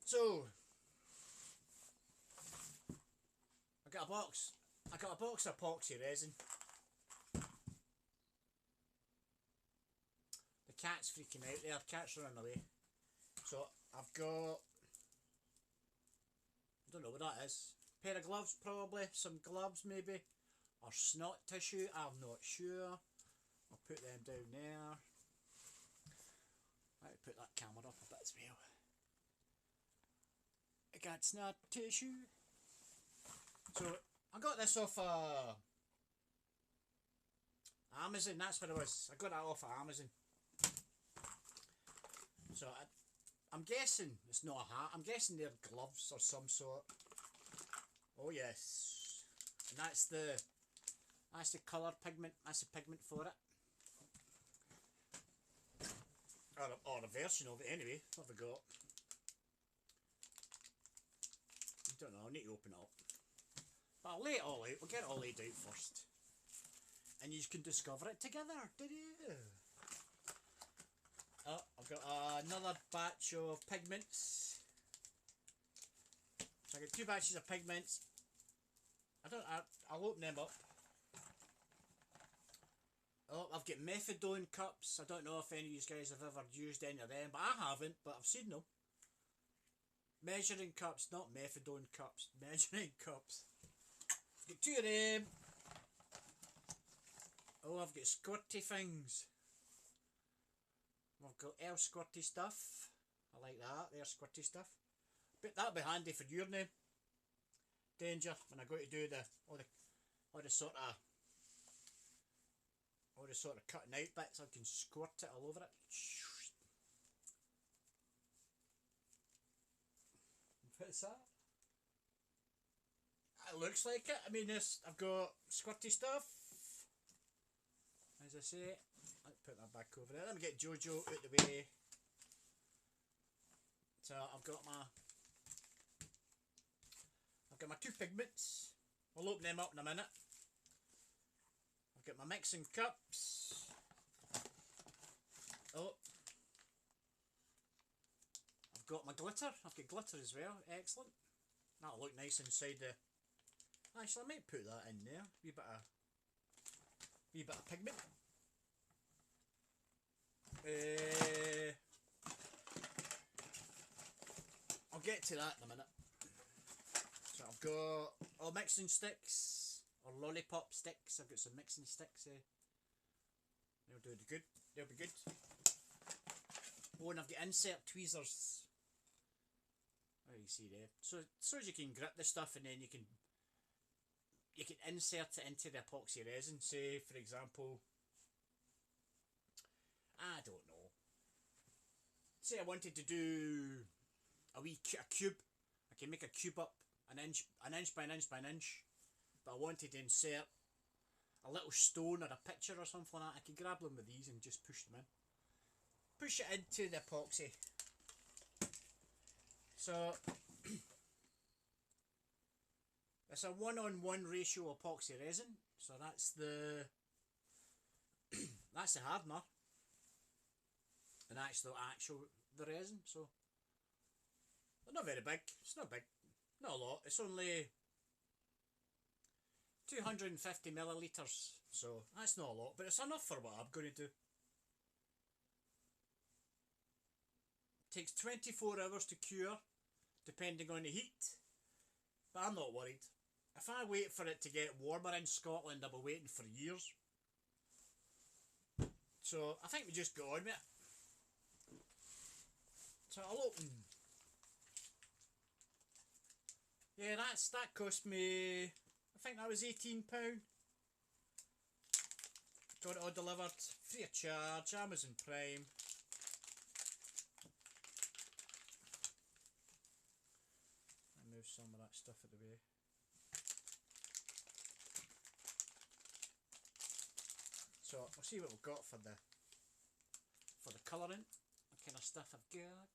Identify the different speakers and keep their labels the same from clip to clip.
Speaker 1: So I got a box. I got a box of epoxy resin. The cat's freaking out there. Cat's running away. So I've got, I don't know what that is. Pair of gloves probably. Some gloves maybe. Or snot tissue. I'm not sure. I'll put them down there. I'll put that camera up a bit as well. I got snot tissue. So I got this off Amazon. That's what it was. I got that off of Amazon. So I'm guessing it's not a hat. I'm guessing they're gloves or some sort. Oh yes, and that's the colour pigment. That's the pigment for it. Or a version of it anyway. What have I got? I don't know. I need to open it up. But I'll lay it all out. We'll get it all laid out first, and you can discover it together. Oh, I've got another batch of pigments. So I got 2 batches of pigments. I'll open them up. Oh, I've got methadone cups. I don't know if any of you guys have ever used any of them, but I haven't, but I've seen them. Measuring cups, not methadone cups, measuring cups. Got 2 of them. Oh, I've got squirty things. I've got elf squirty stuff. I like that, there's squirty stuff. But that'll be handy for your name. Danger when I go to do all the sort of cutting out bits. I can squirt it all over it. What's that? It looks like it. I mean, I've got squirty stuff. As I say, let's put that back over there. Let me get Jojo out the way. So I've got my 2 pigments. I'll open them up in a minute. I've got my mixing cups. Oh, I've got my glitter. I've got glitter as well. Excellent. That'll look nice inside the. Actually, I might put that in there. Wee bit of pigment. I'll get to that in a minute. So I've got mixing sticks or lollipop sticks. I've got some mixing sticks. They'll do good. They'll be good. Oh, and I've got insert tweezers. Oh, you see there. So as you can grip the stuff, and then you can insert it into the epoxy resin. Say, for example, I don't know. Say I wanted to do a cube. I can make a cube up an inch by an inch by an inch. But I wanted to insert a little stone or a picture or something like that. I could grab them with these and just push them in. Push it into the epoxy. So it's a 1:1 ratio epoxy resin. So that's the hardener. And that's the resin. So they're not very big. It's not big. Not a lot. It's only 250 millilitres. So that's not a lot, but it's enough for what I'm going to do. Takes 24 hours to cure, depending on the heat. But I'm not worried. If I wait for it to get warmer in Scotland, I'll be waiting for years. So I think we just go on with it. So I'll open. Yeah, that cost me, I think that was £18. Got it all delivered, free of charge, Amazon Prime. I'll move some of that stuff out of the way. So we'll see what we've got for the colouring. What kind of stuff I've got.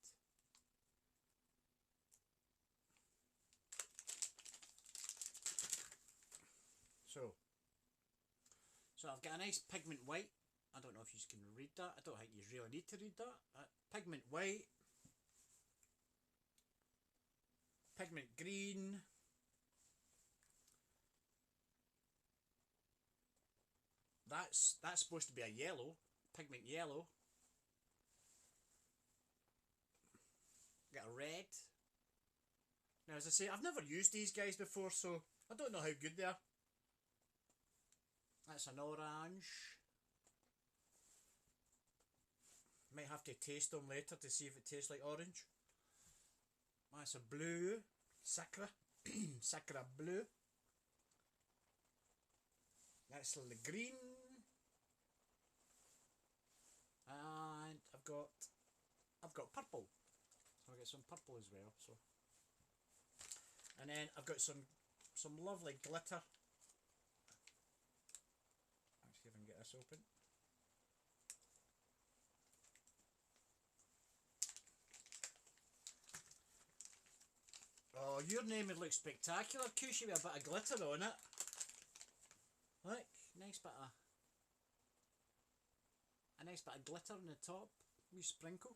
Speaker 1: So I've got a nice pigment white. I don't know if you can read that. I don't think you really need to read that. Pigment white. pigment green. That's supposed to be a yellow, pigment yellow. Got a red. Now, as I say, I've never used these guys before, so I don't know how good they are. That's an orange. Might have to taste them later to see if it tastes like orange. That's a blue. Sacra. Sacra blue. That's the green. And I've got purple. So I'll get some purple as well. So, and then I've got some lovely glitter. Let's see if I can get this open. Oh, your name would look spectacular, Cushy, with a bit of glitter on it. Look, nice bit of glitter on the top. Wee sprinkle.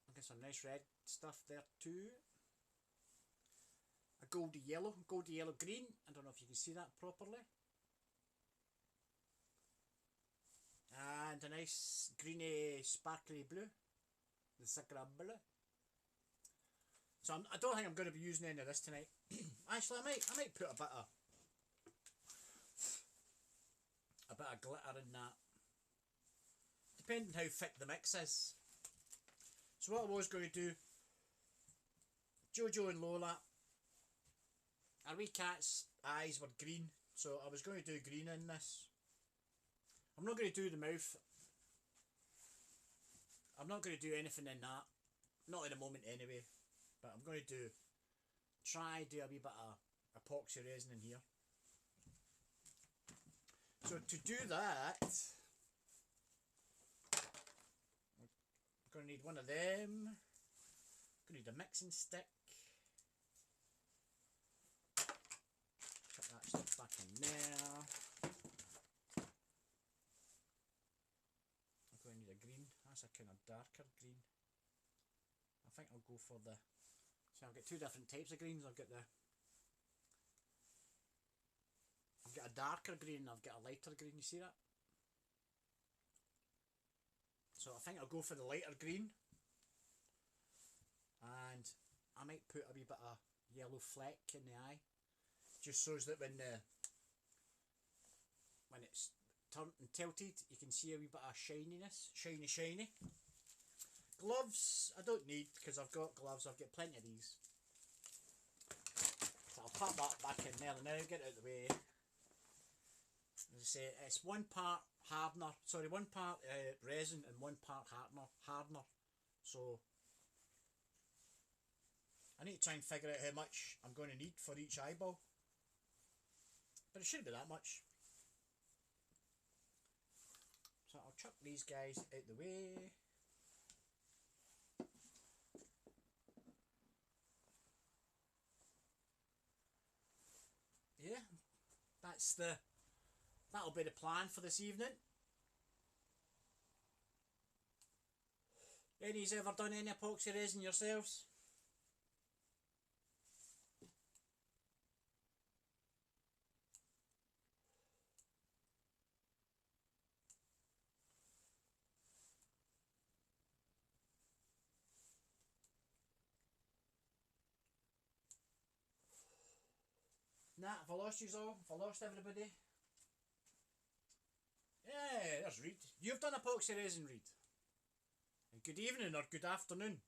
Speaker 1: I'll get some nice red stuff there too. A goldy yellow green. I don't know if you can see that properly. And a nice greeny sparkly blue. The Sacra blue. So I don't think I'm going to be using any of this tonight. Actually, I might put a bit of glitter in that, depending how thick the mix is. So what I was going to do, Jojo and Lola, our wee cat's eyes were green, so I was going to do green in this. I'm not going to do the mouth. I'm not going to do anything in that. Not in a moment anyway. But I'm going to do a wee bit of epoxy resin in here. So to do that, I'm going to need one of them. I'm going to need a mixing stick. Put that stuff back in there. I'm going to need a green. That's a kind of darker green. I think I'll go for the... So I've got two different types of greens. I've got a darker green and I've got a lighter green. You see that? So I think I'll go for the lighter green. And I might put a wee bit of yellow fleck in the eye. Just so that when it's turned and tilted, you can see a wee bit of shininess. Shiny. Gloves, I don't need because I've got gloves. I've got plenty of these. So I'll pop that back in there now, get it out of the way. As I say, it's one part resin and one part hardener. So I need to try and figure out how much I'm going to need for each eyeball. But it shouldn't be that much. So I'll chuck these guys out the way. Yeah, that'll be the plan for this evening. Any's ever done any epoxy resin yourselves? Nah, have I lost yous all? Have I lost everybody? Yeah, there's Reed. You've done epoxy resin, Reed. And good evening or good afternoon.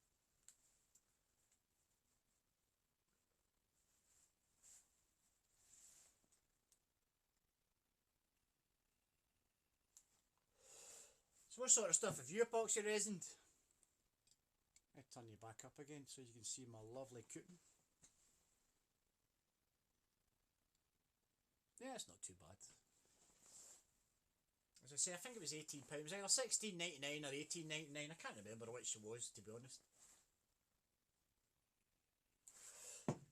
Speaker 1: So what sort of stuff have you epoxy resined? I'll turn you back up again so you can see my lovely coupon. Yeah, it's not too bad. As I say, I think it was £18. It was either $16.99 or $18.99. I can't remember which it was, to be honest.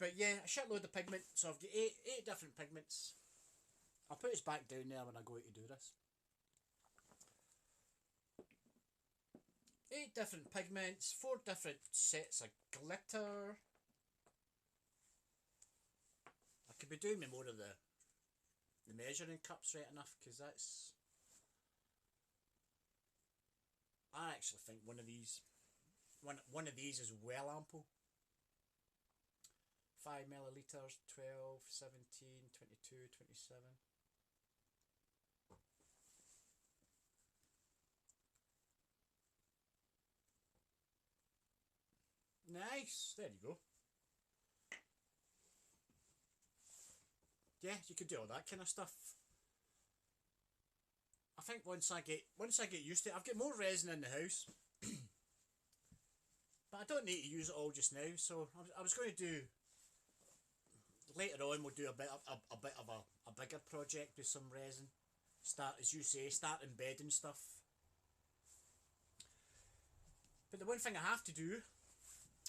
Speaker 1: But yeah, a shitload of pigment. So I've got eight different pigments. I'll put this back down there when I go out to do this. 8 different pigments, 4 different sets of glitter. I could be doing me more of the measuring cups right enough, because that's... I actually think one of these is well ample. 5 millilitres, 12, 17, 22, 27. Nice, there you go. Yeah, you could do all that kind of stuff. I think once I get used to it, I've got more resin in the house, but I don't need to use it all just now. So I was going to do later on. We'll do a bit of a bigger project with some resin. Start, as you say, start embedding stuff. But the one thing I have to do,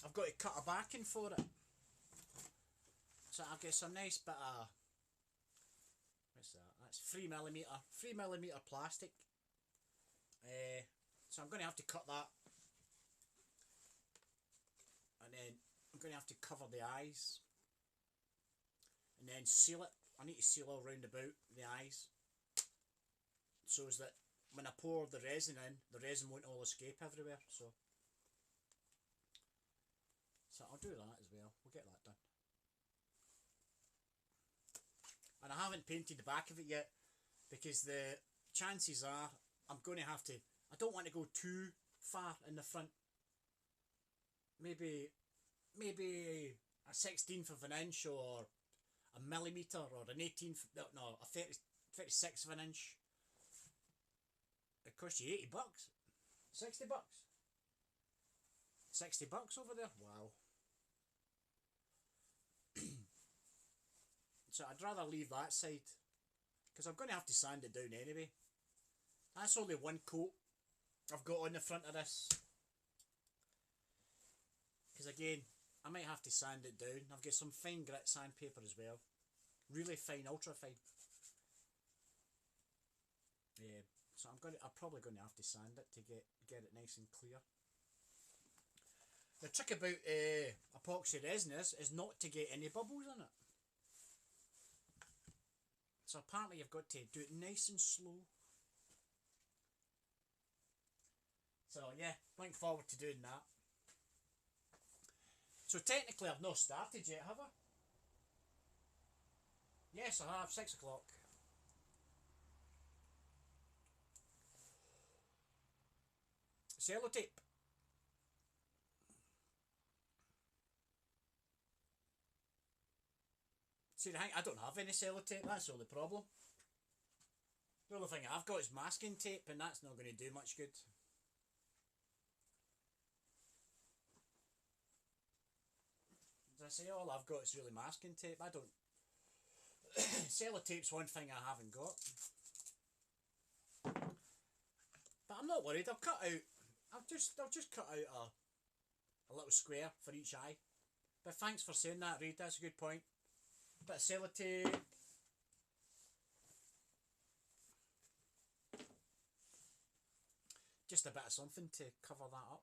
Speaker 1: I've got to cut a backing for it. So I've got some nice bit of, what's that? That's 3mm plastic. So I'm going to have to cut that, and then I'm going to have to cover the eyes, and then seal it. I need to seal all round about the eyes, so as that when I pour the resin in, the resin won't all escape everywhere. So I'll do that as well. We'll get that done. And I haven't painted the back of it yet, because the chances are I'm going to have to... I don't want to go too far in the front. Maybe a 1/16 of an inch, or a millimetre, or an 18th... No, a 36th of an inch. It costs you $80. $60. $60 over there? Wow. So I'd rather leave that side, because I'm going to have to sand it down anyway. That's only one coat I've got on the front of this, because again, I might have to sand it down. I've got some fine grit sandpaper as well, really fine, ultra fine. Yeah, so I'm probably going to have to sand it to get it nice and clear. The trick about epoxy resin is not to get any bubbles in it. So apparently you've got to do it nice and slow. So yeah, looking forward to doing that. So technically I've not started yet, have I? Yes, I have. 6 o'clock. Sellotape. See, I don't have any sellotape. That's the only problem. The only thing I've got is masking tape, and that's not going to do much good. As I say, all I've got is really masking tape. I don't... Sellotape's one thing I haven't got. But I'm not worried. I'll just cut out a little square for each eye. But thanks for saying that, Reed. That's a good point. Bit of sellotape. Just a bit of something to cover that up.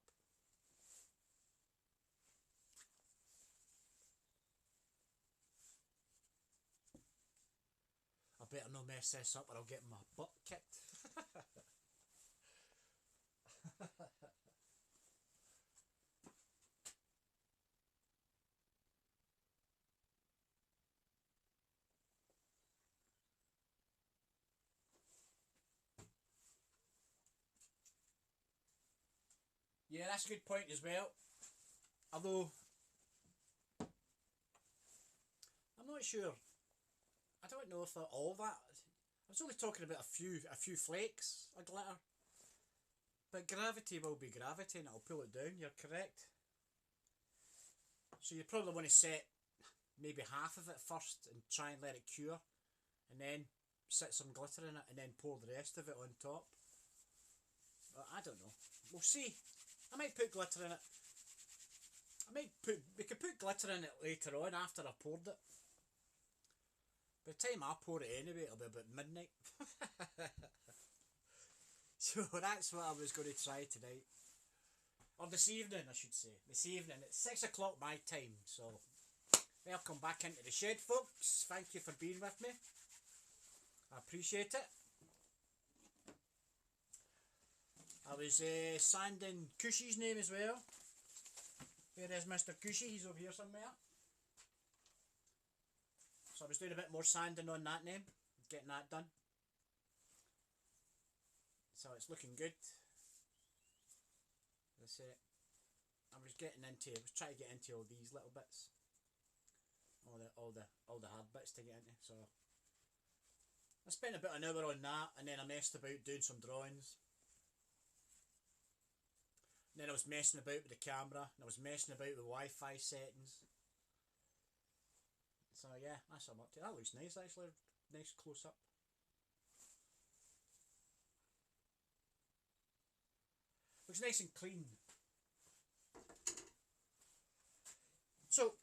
Speaker 1: I better not mess this up, or I'll get my butt kicked. Yeah, that's a good point as well. Although I'm not sure. I don't know if all that. I was only talking about a few flakes of glitter. But gravity will be gravity, and it'll pull it down. You're correct. So you probably want to set maybe half of it first and try and let it cure, and then set some glitter in it, and then pour the rest of it on top. But I don't know. We'll see. I might put glitter in it. We could put glitter in it later on after I poured it. By the time I pour it anyway, it'll be about midnight. So that's what I was going to try tonight. or this evening I should say, this evening at 6 o'clock my time, so welcome back into the shed folks, thank you for being with me, I appreciate it. I was sanding Cushy's name as well. Where is Mr. Cushy? He's over here somewhere. So I was doing a bit more sanding on that name, getting that done. So it's looking good. As I say, I was trying to get into all these little bits, all the hard bits to get into. So I spent about an hour on that, and then I messed about doing some drawings. And then I was messing about with the camera, and I was messing about with Wi-Fi settings. So yeah, that's what I'm up to. That looks nice actually, nice close up. Looks nice and clean. So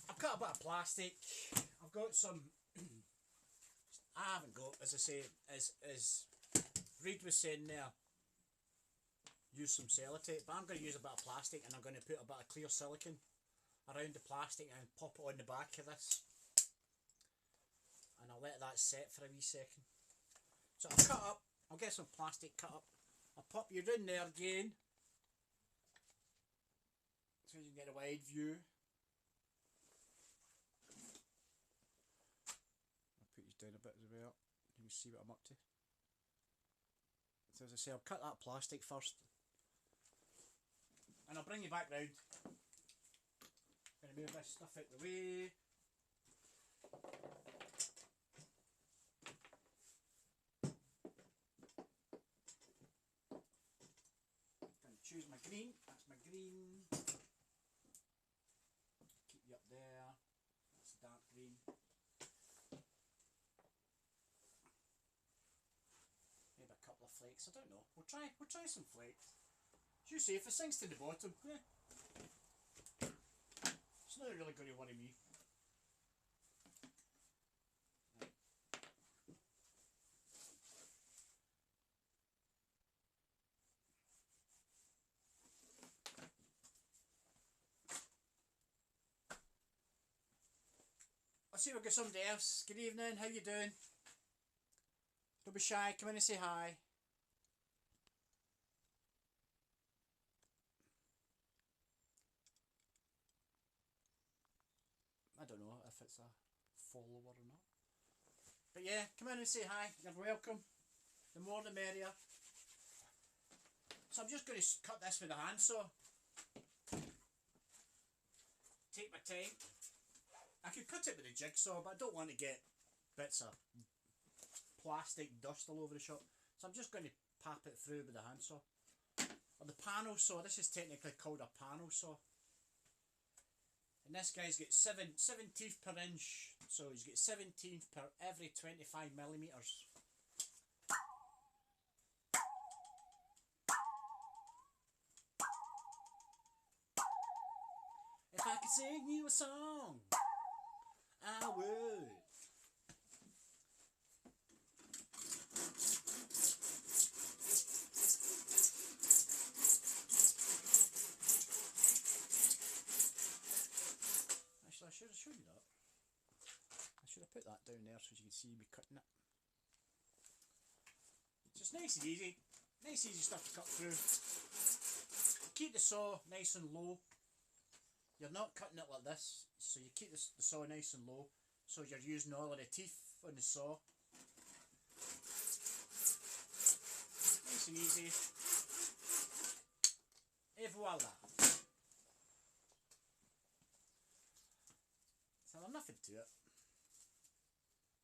Speaker 1: I've cut a bit of plastic. I've got some. I haven't got, as I say, as Reed was saying there, use some sellotape, but I'm going to use a bit of plastic, and I'm going to put a bit of clear silicone around the plastic and pop it on the back of this, and I'll let that set for a wee second. So I'll cut up, I'll get some plastic cut up, I'll pop you in there again so you can get a wide view. I'll put you down a bit as well, you can see what I'm up to. So as I say, I'll cut that plastic first, and I'll bring you back round. I'm going to move this stuff out the way. Going to choose my green. That's my green. Keep you up there. That's dark green. Maybe a couple of flakes. I don't know. We'll try some flakes. As you say, if it sinks to the bottom, it's not really going to worry me. I'll see if we get somebody else. Good evening, how you doing? Don't be shy, come in and say hi. I don't know if it's a follower or not. But yeah, come in and say hi, you're welcome. The more the merrier. So I'm just going to cut this with a handsaw. Take my time. I could cut it with a jigsaw, but I don't want to get bits of plastic dust all over the shop. So I'm just going to pap it through with a handsaw. Or the panel saw, this is technically called a panel saw. And this guy's got 7 teeth per inch, so he's got 7 teeth per every 25 millimeters. If I could sing you a song, I would. I should have shown you that. I should have put that down there so you can see me cutting it. It's just nice and easy. Nice easy stuff to cut through. Keep the saw nice and low. You're not cutting it like this, so you keep the saw nice and low, so you're using all of the teeth on the saw. Nice and easy. Et voila. So there's nothing to it.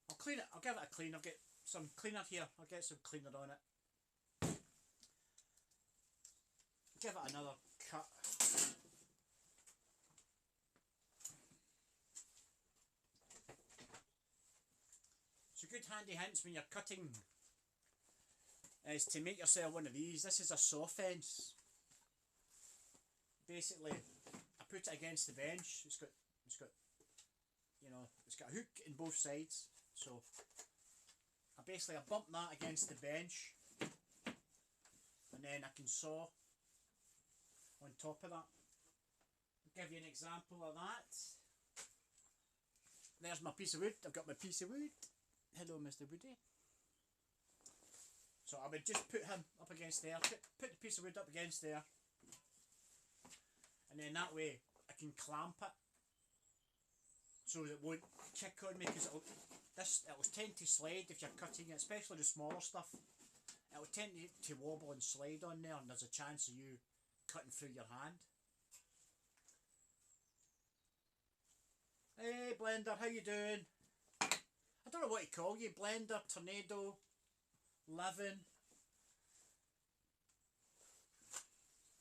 Speaker 1: I'll clean it, I'll give it a clean, I'll get some cleaner here, I'll get some cleaner on it. Give it another cut. So good handy hints when you're cutting is to make yourself one of these. This is a saw fence. Basically, I put it against the bench. It's got you know, it's got a hook in both sides, so I bump that against the bench, and then I can saw top of that. I'll give you an example of that. There's my piece of wood. I've got my piece of wood. Hello, Mr. Woody. So I would just put him up against there, put the piece of wood up against there, and then that way I can clamp it so it won't kick on me, because it'll tend to slide if you're cutting it, especially the smaller stuff. It'll tend to wobble and slide on there, and there's a chance of you cutting through your hand. Hey Blender, how you doing? I don't know what to call you, Blender, Tornado, Living.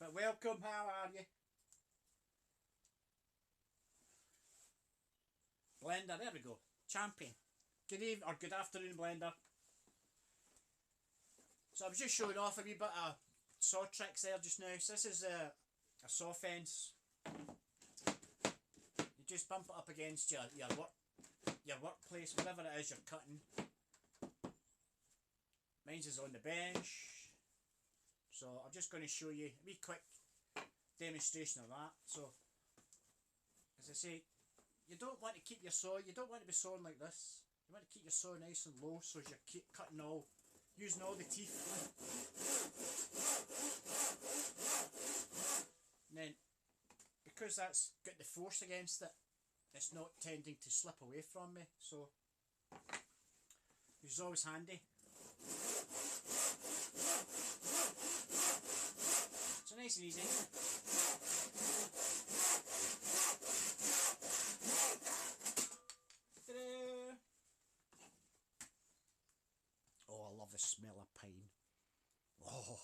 Speaker 1: But welcome, how are you? Blender, there we go. Champion. Good evening, or good afternoon, Blender. So I was just showing off a wee bit of saw tricks there just now. So this is a saw fence. You just bump it up against your workplace, whatever it is you're cutting. Mine's is on the bench. So I'm just going to show you a wee quick demonstration of that. So, as I say, you don't want to keep your saw, you don't want to be sawing like this. You want to keep your saw nice and low so as you're cutting using all the teeth. And then, because that's got the force against it, it's not tending to slip away from me, so it's always handy. So nice and easy. Oh, I love the smell of pine. Oh.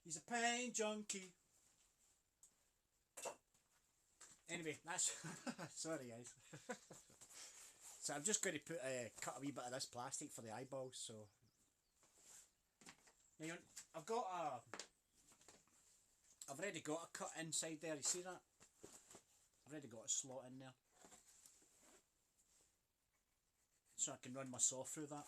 Speaker 1: He's a pine junkie. Anyway, that's sorry guys. So I'm just going to cut a wee bit of this plastic for the eyeballs. So now I've already got a cut inside there. You see that? I've already got a slot in there, so I can run my saw through that.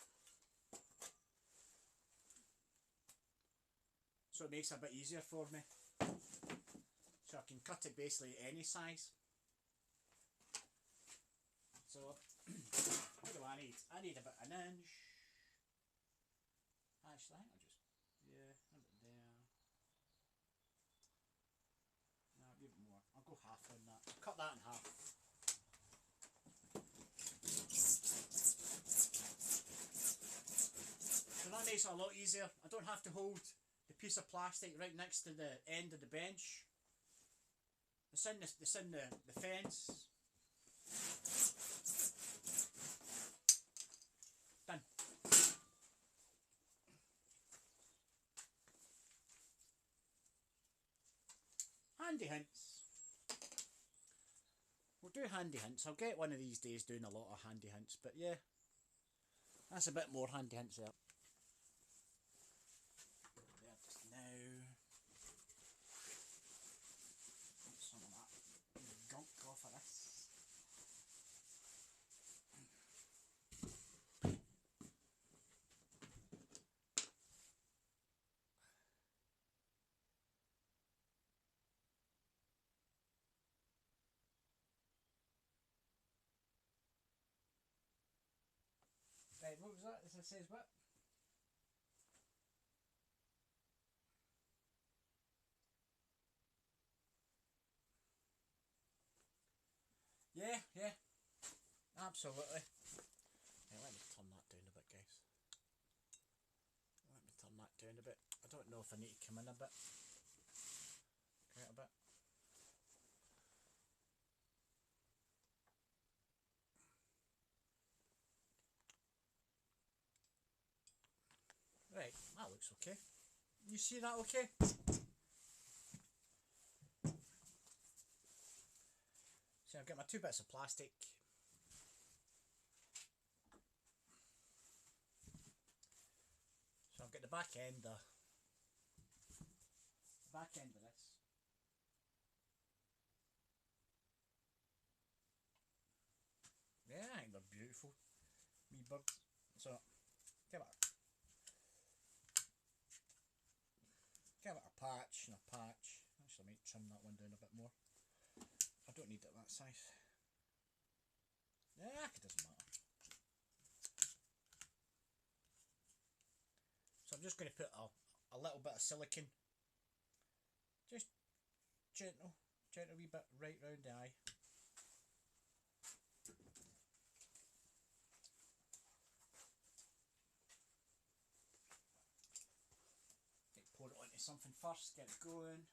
Speaker 1: So it makes it a bit easier for me. So I can cut it basically any size. So what do I need? I need about 1 inch. Actually, I think I'll just, yeah, a bit there. No, a bit more. I'll go half on that. I'll cut that in half. So that makes it a lot easier. I don't have to hold the piece of plastic right next to the end of the bench. It's in the fence. Done. Handy hints. We'll do handy hints. I'll get one of these days doing a lot of handy hints, but yeah, that's a bit more handy hints there. There just now. Get some of that gunk off of this. Right, what was that? It says what? Yeah, absolutely. Hey, let me turn that down a bit, guys. Let me turn that down a bit. I don't know if I need to come in a bit. Quite a bit. Right, that looks okay. You see that okay? So I've got my 2 bits of plastic. So I've got the back end of this. Yeah, I think they're beautiful. Wee birds. So, come on. patch and a patch. Actually, I might trim that one down a bit more. I don't need it that size. Yeah, it doesn't matter. So I'm just going to put a little bit of silicone, just gentle wee bit right round the eye. Pour it onto something first, get it going.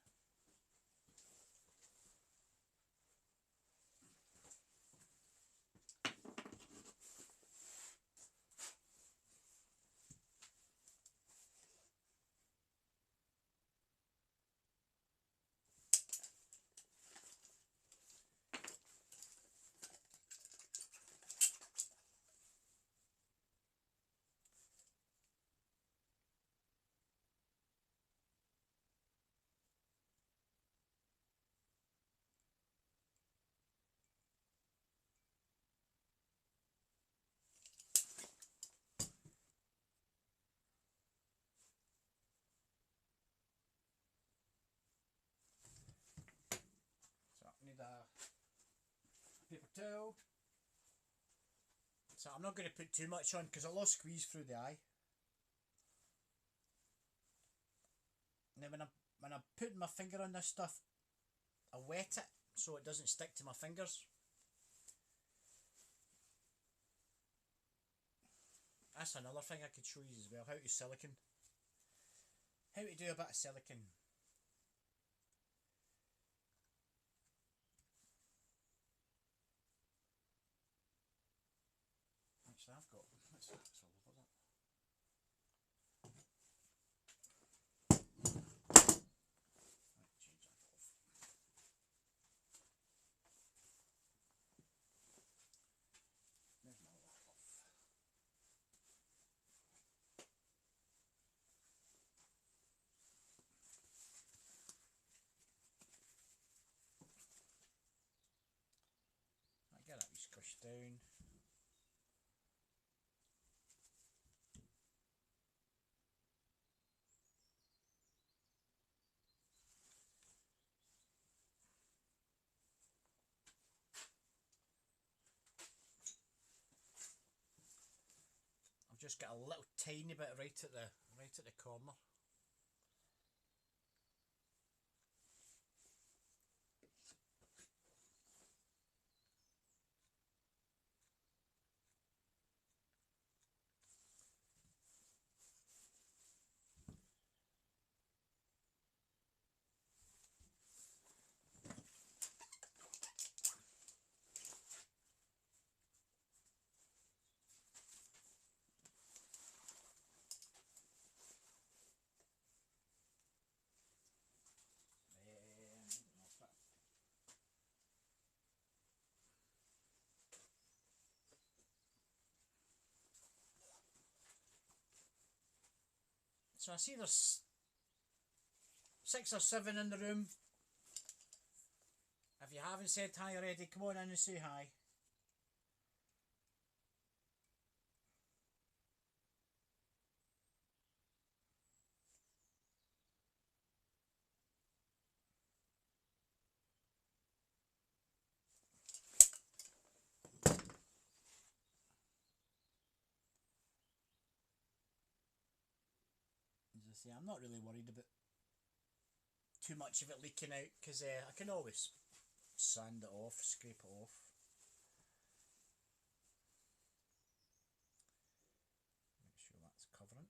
Speaker 1: So I need a paper towel. So I'm not going to put too much on because I'll squeeze through the eye. Now when I'm putting my finger on this stuff, I wet it so it doesn't stick to my fingers. That's another thing I could show you as well, how to silicone. How to do a bit of silicone. Actually, I've got, that's all over that. Right, change that off. There's my lot off. I get that wee squish down. I've just got a little tiny bit right at the corner. So I see there's 6 or 7 in the room. If you haven't said hi already, come on in and say hi. As I say, I'm not really worried about too much of it leaking out because I can always sand it off, scrape it off. Make sure that's covering.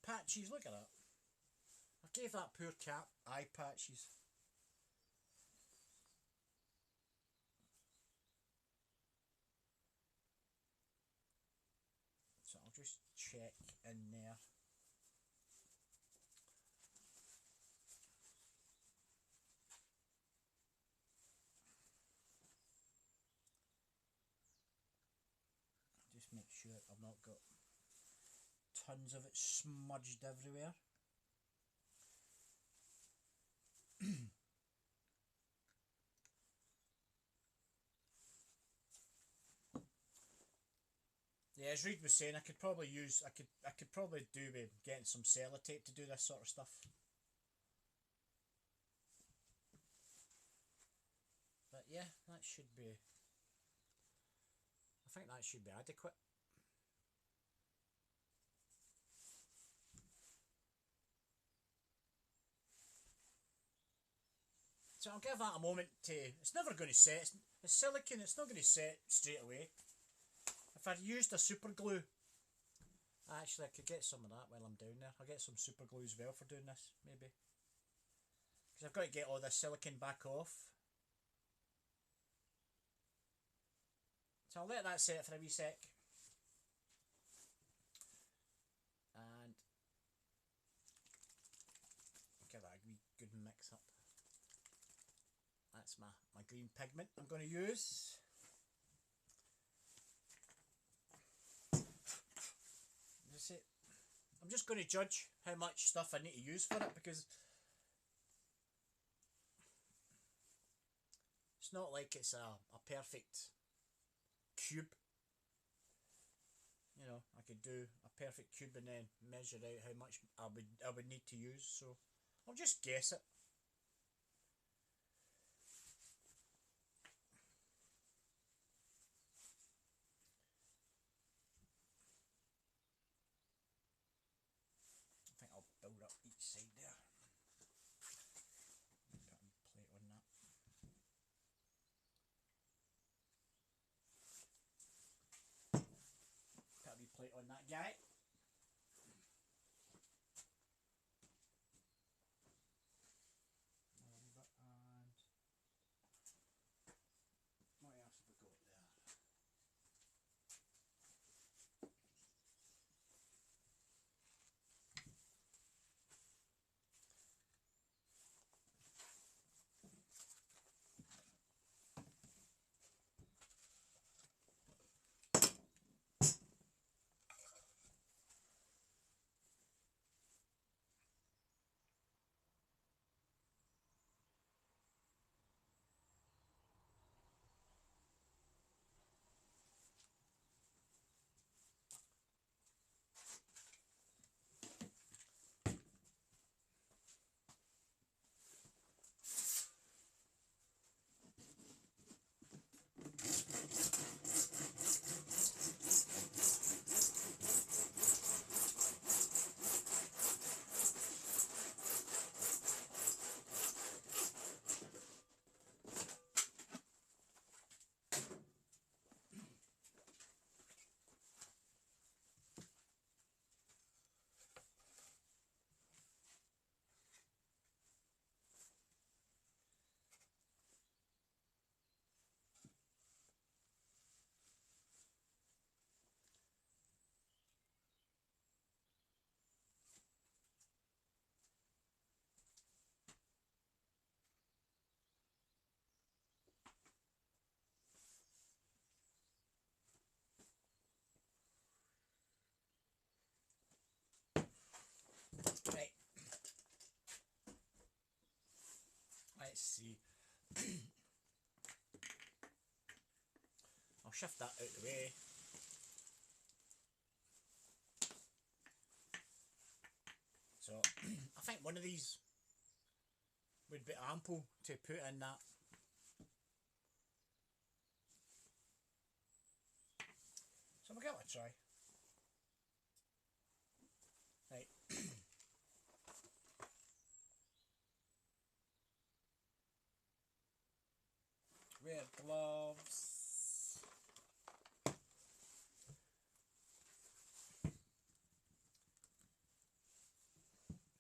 Speaker 1: Patches, look at that. I gave that poor cat eye patches. So I'll just check in there. Just make sure I've not got tons of it smudged everywhere. as Reed was saying, I could probably use, I could probably do with getting some sellotape to do this sort of stuff. But yeah, that should be, I think that should be adequate. So I'll give that a moment to, it's never going to set, it's silicone, it's not going to set straight away. If I'd used a super glue, actually I could get some of that while I'm down there. I'll get some super glue as well for doing this, maybe. Because I've got to get all this silicone back off. So I'll let that set for a wee sec. And give that a wee good mix up. That's my green pigment I'm going to use. I'm just going to judge how much stuff I need to use for it, because it's not like it's a perfect cube. You know, I could do a perfect cube and then measure out how much I would need to use, so I'll just guess it. I think I'll build up each side there. Put a plate on that. Put a wee plate on that guy. Right. Let's see. I'll shift that out of the way. So I think one of these would be ample to put in that. So we'll give it a try. Right. Wear gloves.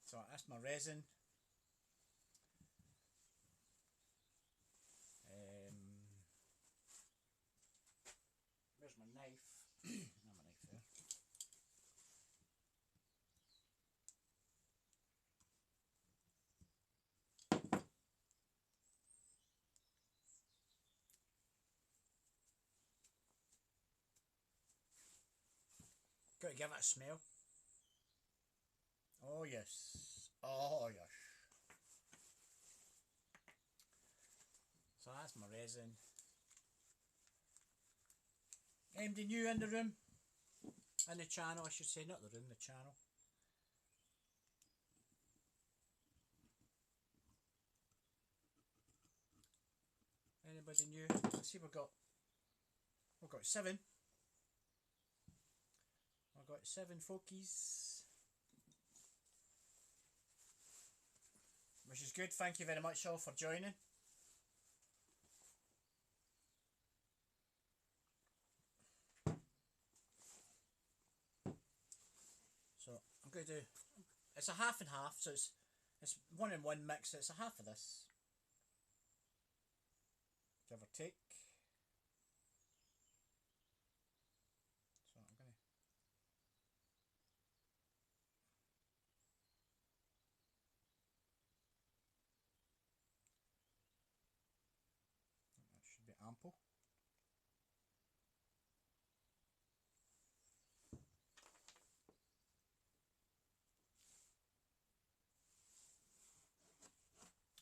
Speaker 1: So that's my resin. Where's my knife? Not my knife there. Got to give it a smell. Oh yes. Oh yes. So that's my resin. Anybody new in the room? In the channel, I should say, not the room, the channel. Anybody new? Let's see, we've got 7. I've got 7 folkies, which is good. Thank you very much all for joining. So I'm going to do, it's a half and half, so it's 1 and 1 mix, so it's a half of this, give or take. So I'm going to, that should be ample.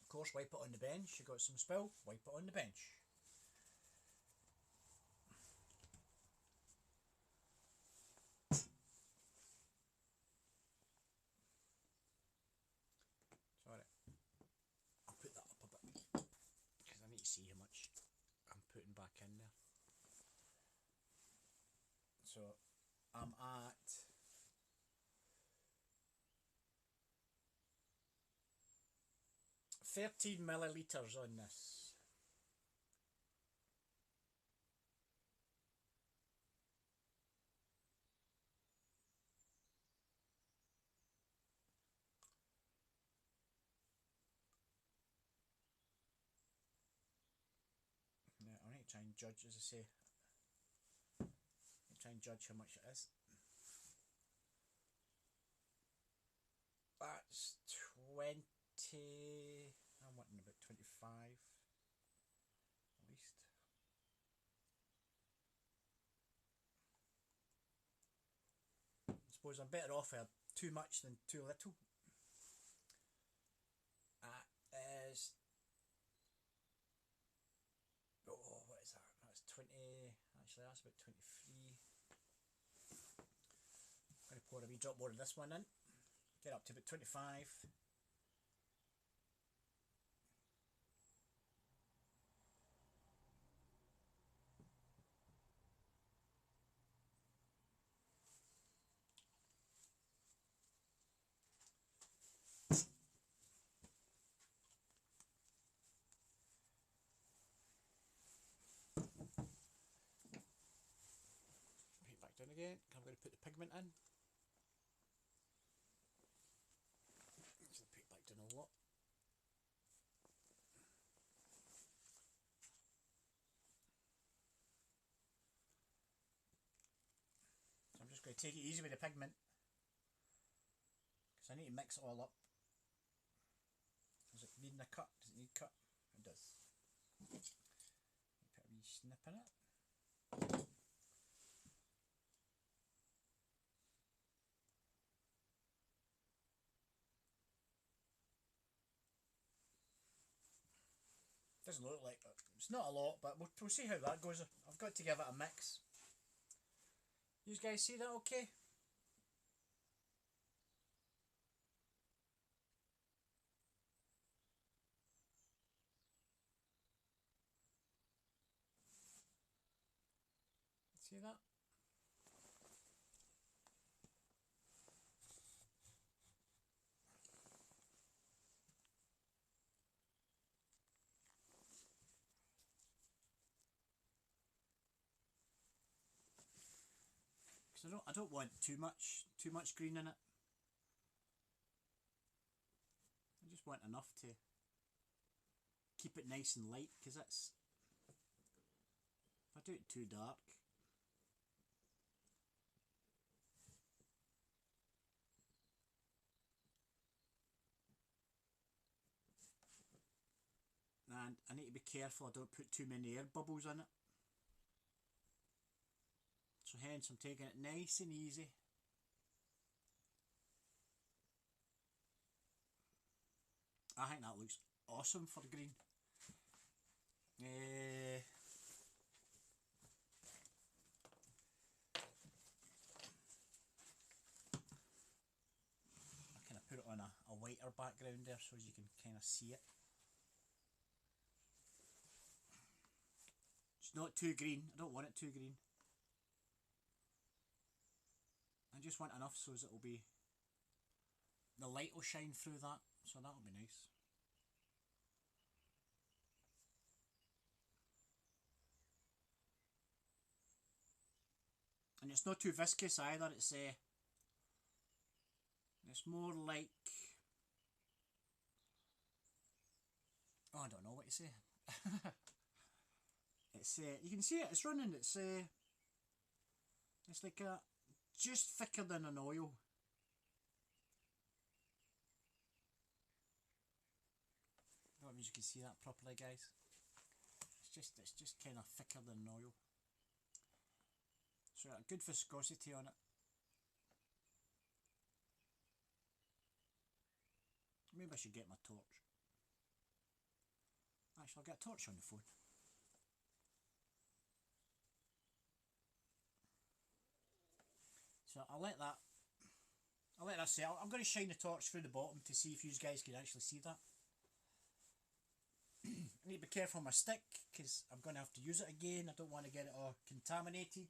Speaker 1: Of course, wipe it on the bench. You got some spill, wipe it on the bench. Sorry, I'll put that up a bit because I need to see how much I'm putting back in there. So I'm at 13 millilitres on this. Now I need to try and judge, as I say, try and judge how much it is. That's 20, I'm wanting about 25 at least. I suppose I'm better off with too much than too little. That is, oh, what is that? That's 20, actually that's about 23. I'm going to pour a wee drop more of this one in, get up to about 25. Put it back down again. I'm going to put the pigment in. So put it back down a lot. So I'm just going to take it easy with the pigment because I need to mix it all up. Does it need a cut? Does it need cut? It does. Put a wee snip in it. Doesn't look like it. It's not a lot, but we'll see how that goes. I've got to give it a mix. You guys see that okay? See that? Because I don't want too much green in it. I just want enough to keep it nice and light, because it's, if I do it too dark, and I need to be careful I don't put too many air bubbles in it. So hence I'm taking it nice and easy. I think that looks awesome for green. lighter background there so you can kind of see it. It's not too green, I don't want it too green. I just want enough so as it'll be, the light will shine through that, so that'll be nice. And it's not too viscous either, it's more like, oh, I don't know what to say. It's you can see it, it's running, it's like a, just thicker than an oil. I don't know if you can see that properly, guys. It's just kind of thicker than an oil. So a good viscosity on it. Maybe I should get my torch. Actually, I'll get a torch on the phone. So I'll let that set. I'm going to shine the torch through the bottom to see if you guys can actually see that. I need to be careful on my stick because I'm going to have to use it again. I don't want to get it all contaminated.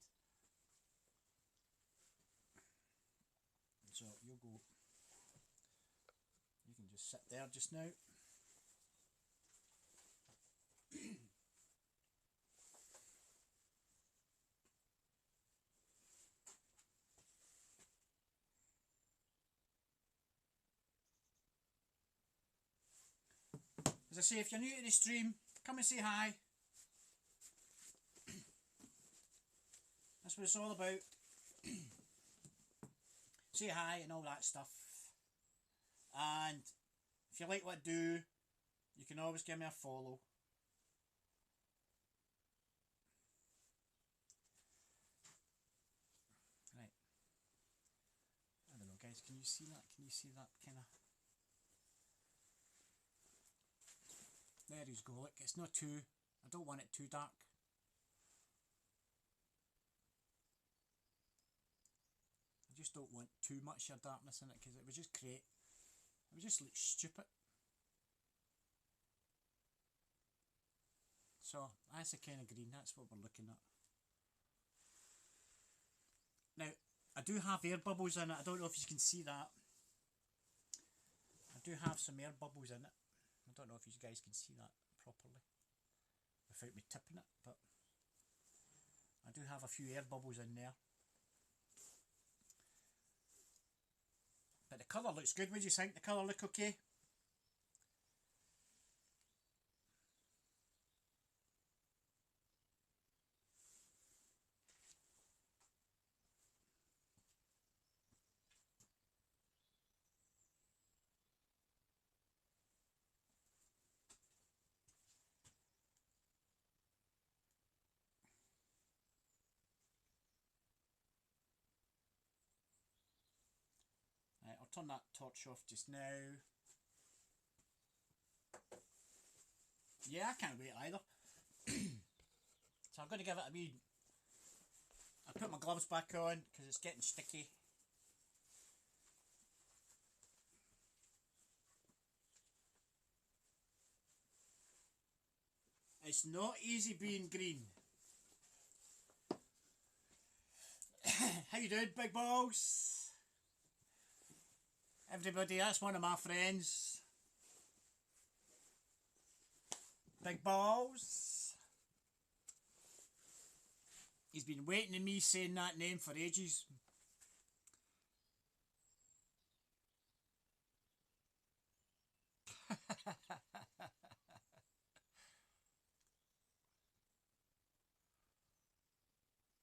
Speaker 1: So you'll go. You can just sit there just now. As I say, if you're new to the stream, come and say hi. That's what it's all about. Say hi and all that stuff. And if you like what I do, you can always give me a follow. Right. I don't know, guys, can you see that? Can you see that kind of... There you go, look, it's not too... I don't want it too dark. I just don't want too much of darkness in it because it would just create... It would just look stupid. So, that's the kind of green, that's what we're looking at. Now, I do have air bubbles in it, I don't know if you can see that. I do have some air bubbles in it. I don't know if you guys can see that properly without me tipping it, but I do have a few air bubbles in there. But the colour looks good, what do you think? The colour look okay? Right, I'll turn that torch off just now. Yeah, I can't wait either. So I'm going to give it a wee... I'll put my gloves back on because it's getting sticky. It's not easy being green. How you doing, big balls? Everybody, that's one of my friends. Big balls. He's been waiting on me saying that name for ages.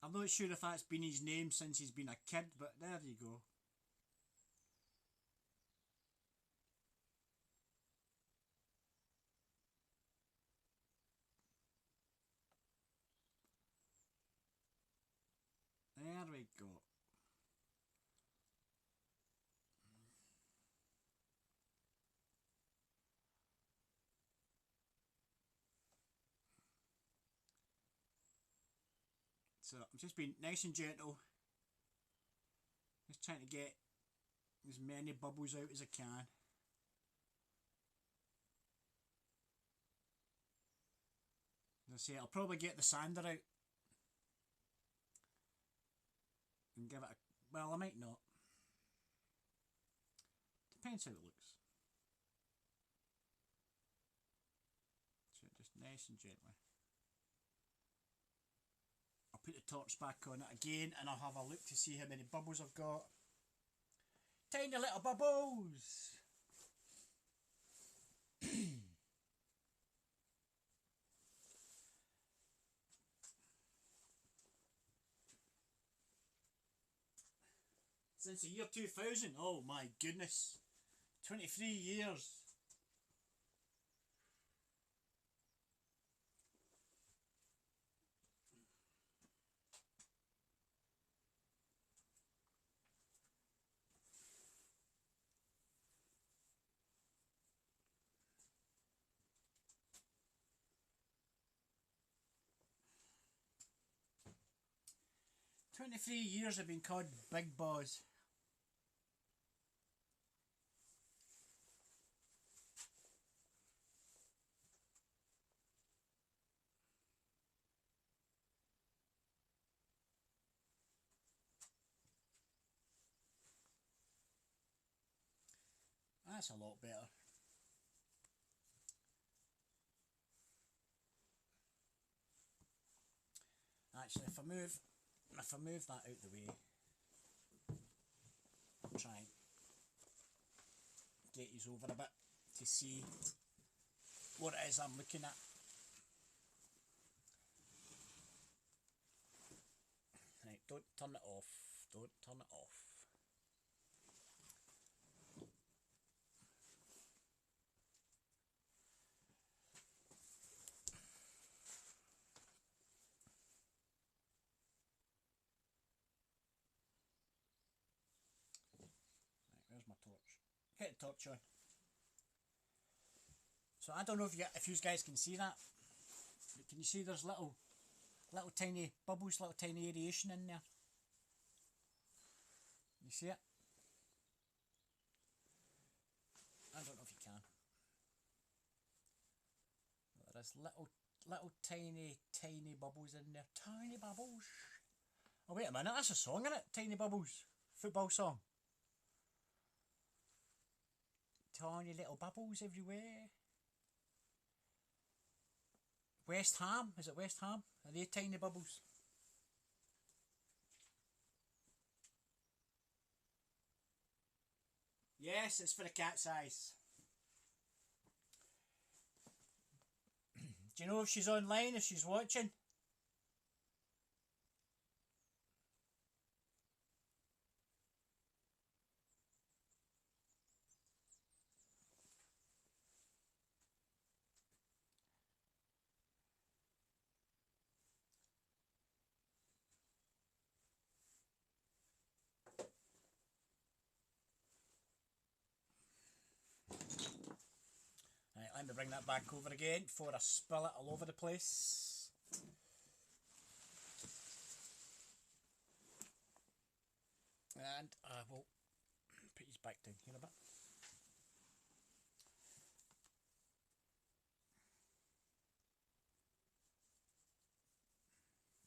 Speaker 1: I'm not sure if that's been his name since he's been a kid, but there you go. There we go. So I'm just being nice and gentle. Just trying to get as many bubbles out as I can. As I say, I'll probably get the sander out and give it a, well, I might not. Depends how it looks. So just nice and gently. I'll put the torch back on it again and I'll have a look to see how many bubbles I've got. Tiny little bubbles! Since the year 2000, oh my goodness, 23 years. I've been called Big Boss. That's a lot better. Actually, if I move that out the way, I'll try and get you over a bit to see what it is I'm looking at. Right, don't turn it off. Don't turn it off. Where's my torch? Get the torch on. So I don't know if you guys can see that. But can you see there's little tiny bubbles, little tiny aeration in there? You see it? I don't know if you can. But there is little tiny bubbles in there. Tiny bubbles. Oh wait a minute, that's a song, isn't it? Tiny Bubbles. Football song. Tiny little bubbles everywhere. West Ham, is it West Ham? Are they tiny bubbles? Yes, it's for the cat's eyes. Do you know if she's online, if she's watching? Right, let me bring that back over again before I spill it all over the place. And I will put his back down here a bit.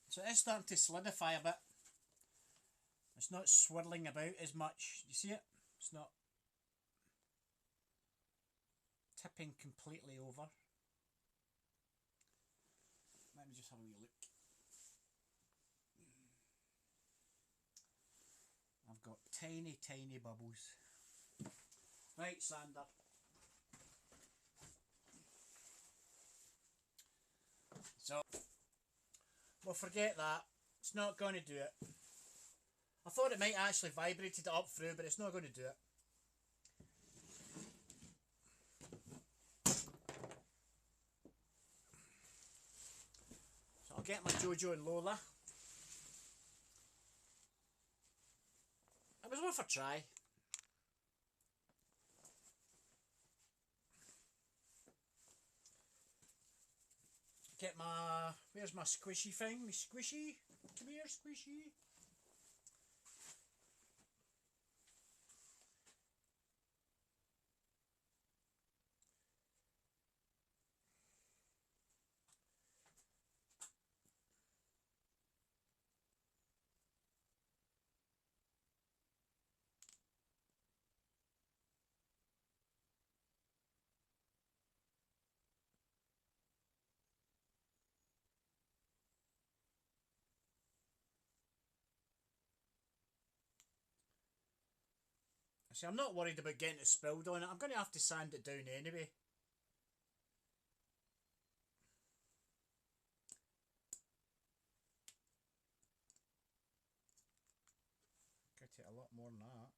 Speaker 1: So it's starting to solidify a bit. It's not swirling about as much. You see it? It's not tipping completely over. Let me just have a wee look. I've got tiny bubbles. Right, sander. So, we'll forget that. It's not going to do it. I thought it might actually vibrated it up through, but it's not going to do it. So I'll get my Jojo and Lola. It was worth a try. Get my, where's my squishy thing? My squishy? Come here, squishy. See, I'm not worried about getting it spilled on it. I'm going to have to sand it down anyway. Could take a lot more than that.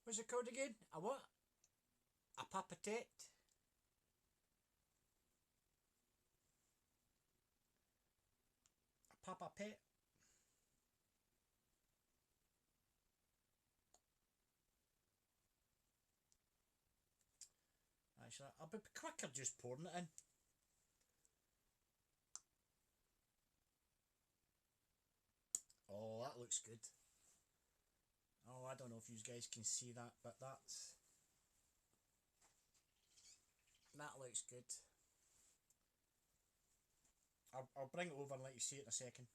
Speaker 1: What's it called again? A what? A papatet? A papa pet? Actually, I'll be quicker just pouring it in. Oh, that looks good. Oh, I don't know if you guys can see that, but that looks good. I'll bring it over and let you see it in a second.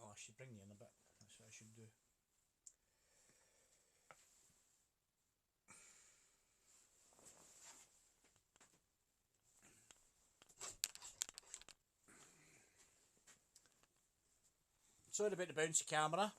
Speaker 1: Oh, I should bring you in a bit. That's what I should do. Sorry about the bouncy camera.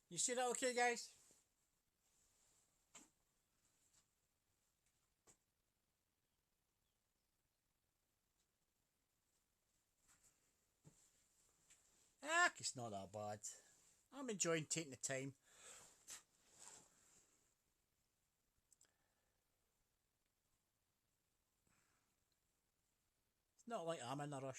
Speaker 1: You see that okay, guys? Ah, it's not that bad. I'm enjoying taking the time. It's not like I'm in a rush.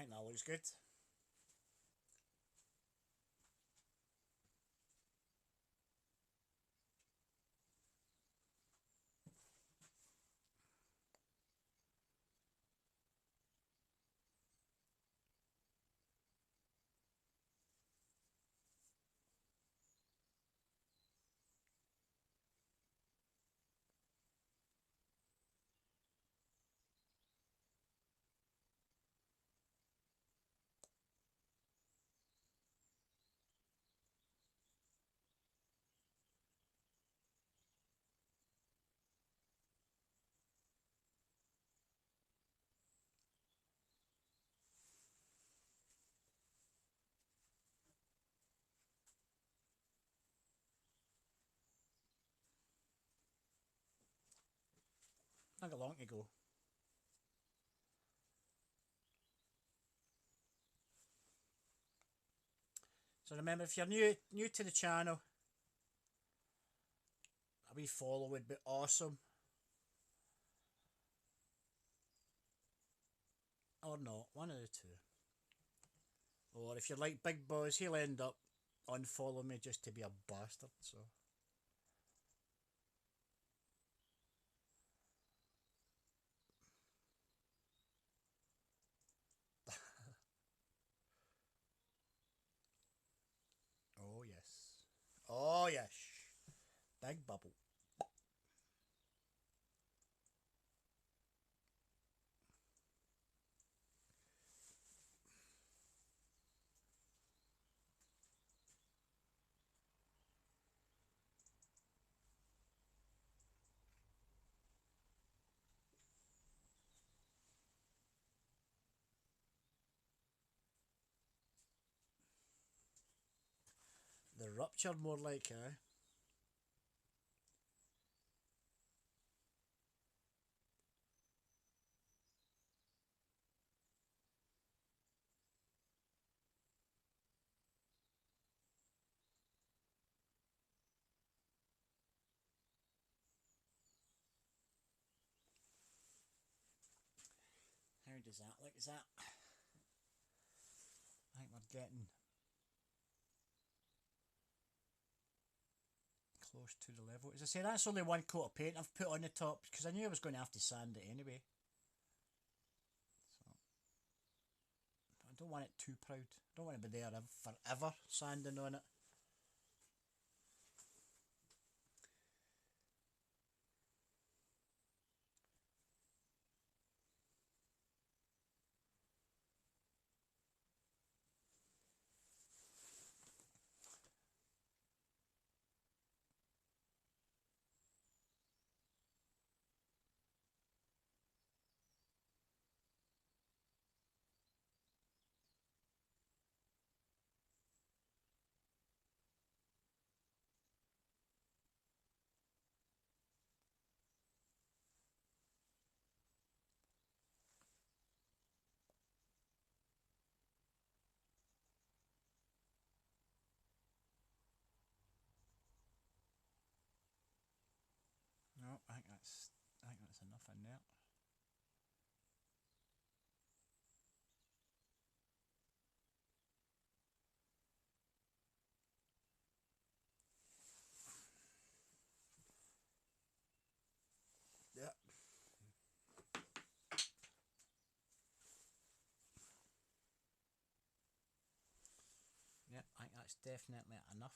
Speaker 1: think that looks good. Not got long to go. So remember, if you're new to the channel, a wee follow would be awesome. Or not, one of the two. Or if you're like Big Boss, he'll end up unfollowing me just to be a bastard, so. Oh yes. Oh yes. Big bubble. The rupture more like, eh? How does that look? Is that? I think we're getting close to the level. As I say, that's only one coat of paint I've put on the top because I knew I was going to have to sand it anyway. So I don't want it too proud. I don't want to be there forever sanding on it. No, I think that's enough in there. Yeah. Yeah, I think that's definitely enough.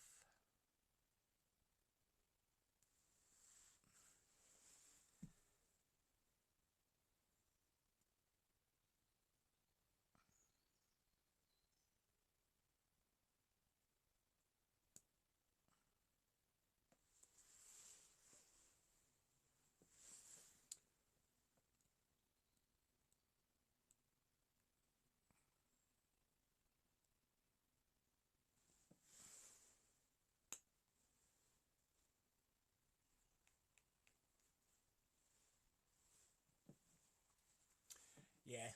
Speaker 1: Yeah,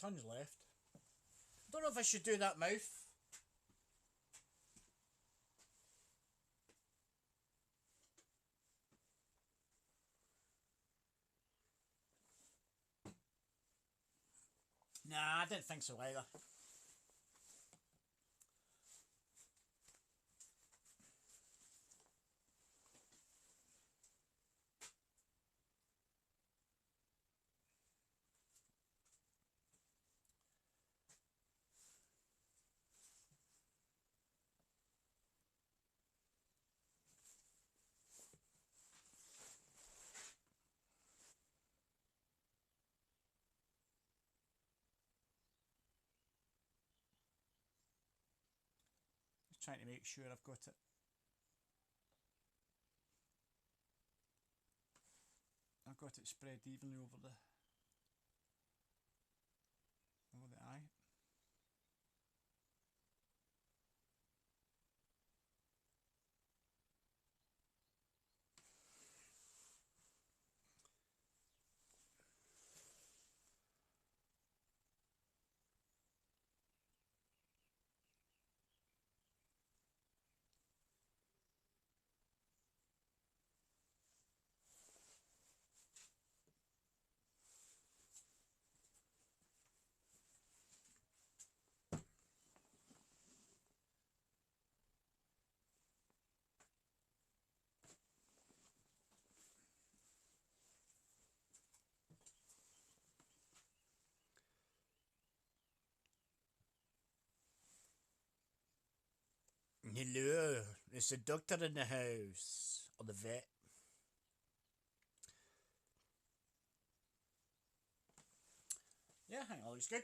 Speaker 1: tons left. Don't know if I should do that mouth. Nah, I didn't think so either. Just trying to make sure I've got it. I've got it spread evenly over the eye. Hello, it's the doctor in the house, or the vet. Yeah, I think all looks good.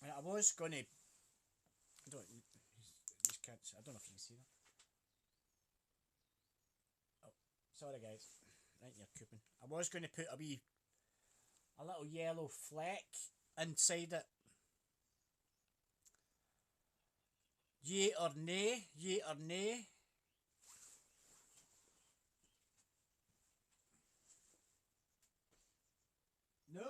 Speaker 1: I was gonna. I don't. These kids. I don't know if you can see them. Oh, sorry guys. Right, you're cooping. I was going to put a little yellow fleck inside it. Yay or nay? Yay or nay? No?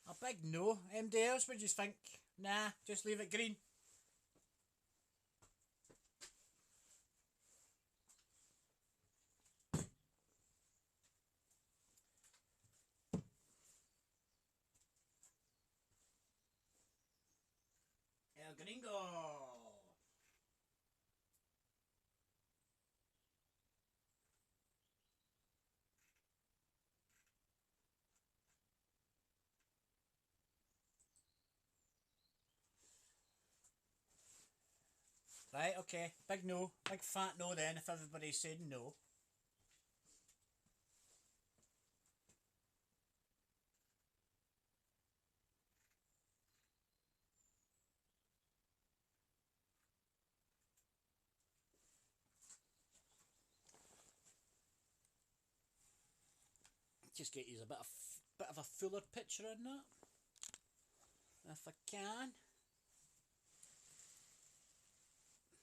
Speaker 1: A big no. MD else, would you think? Nah, just leave it green. El Gringo! Right, okay. Big no. Big fat no then, if everybody's saying no. Just get you a bit of a fuller picture on that. If I can.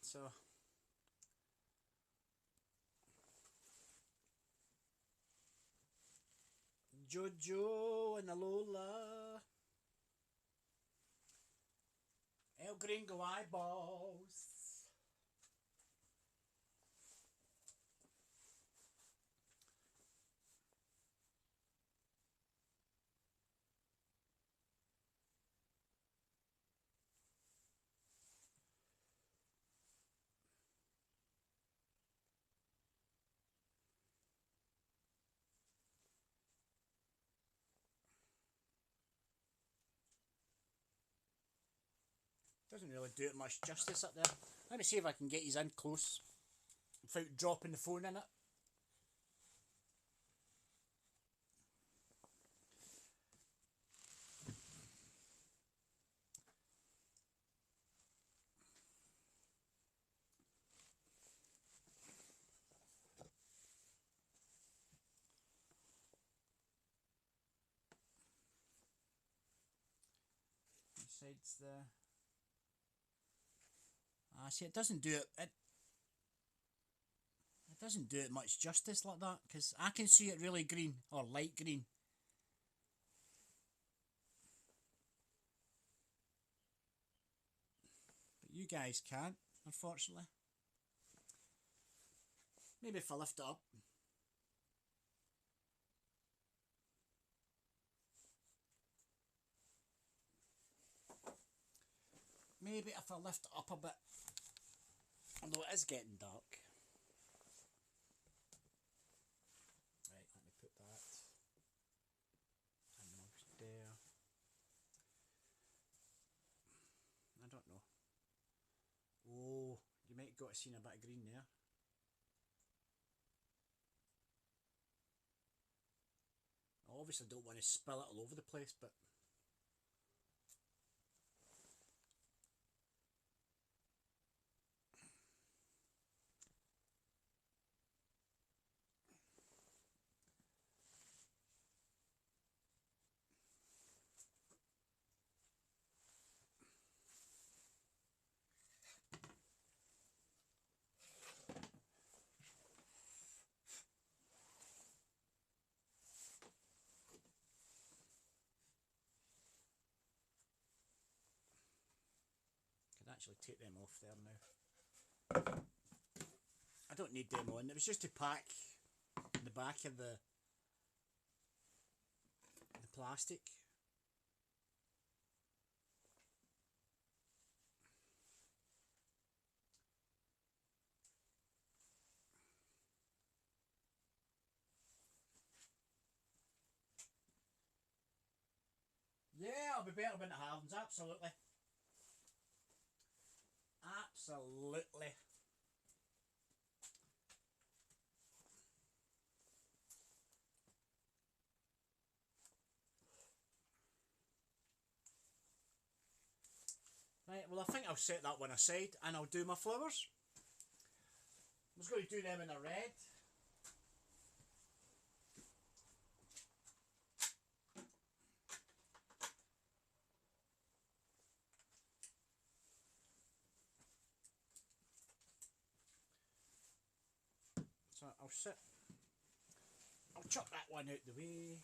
Speaker 1: So Jojo and Lola. El Gringo eyeballs. Doesn't really do it much justice up there. Let me see if I can get his in close without dropping the phone in it. sides there. Ah, see, it doesn't do it. It doesn't do it much justice like that, because I can see it really green or light green. But you guys can't, unfortunately. Maybe if I lift it up. Maybe if I lift it up a bit. Although it is getting dark. Right, let me put that amongst there. I don't know. Oh, you might got to see a bit of green there. I obviously don't want to spill it all over the place, but I can actually take them off there now. I don't need them on. It was just to pack the back of the plastic. Yeah, I'll be better when it happens, absolutely. Absolutely. Right, well I think I'll set that one aside and I'll do my flowers. I was going to do them in a red. So I'll chuck that one out the way.